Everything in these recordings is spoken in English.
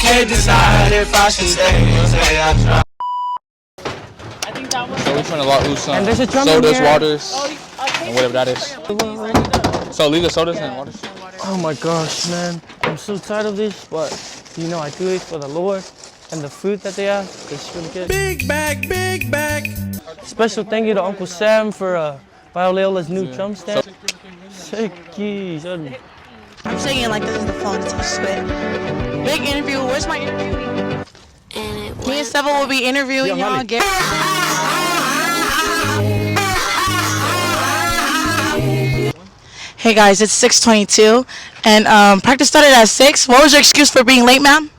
can't decide if I should stay or say I try. So we're trying to lose some And there's a drum sodas, in here. waters, and whatever that is. So leave the sodas and waters. Oh my gosh, man. I'm so tired of this, but you know I do it for the Lord and the food that they have. It's really good. Big bag, big bag. Special thank you to Uncle Sam for Violeola's new drum stand. Sicky, son. I'm saying it like this is the phone, it's a sweat. Big interview, where's my interview? Me and Steva will be interviewing y'all. Hey guys, it's 6:22 and practice started at 6. What was your excuse for being late, ma'am?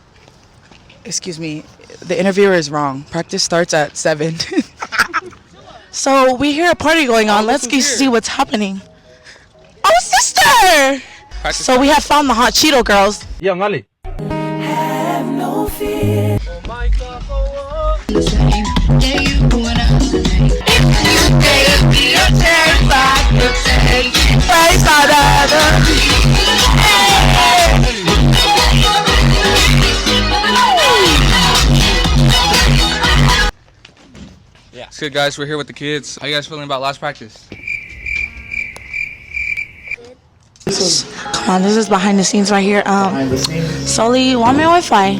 Excuse me, the interviewer is wrong. Practice starts at 7. So we hear a party going on. Let's go see what's happening. Oh, sister! So we have found the hot Cheeto girls. Young Ali. Have no fear. Yeah. It's good, guys. We're here with the kids. How you guys feeling about last practice? Come on, this is behind the scenes right here. Sully, you want my Wi-Fi?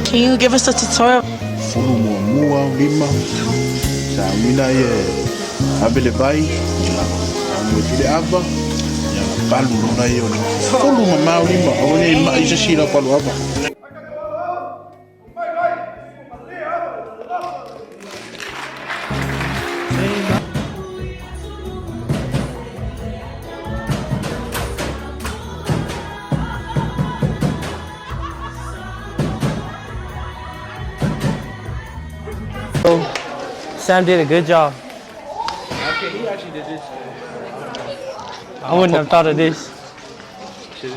Can you give us a tutorial? Sam did a good job. Okay, he actually did this. I wouldn't have thought of this. Shit,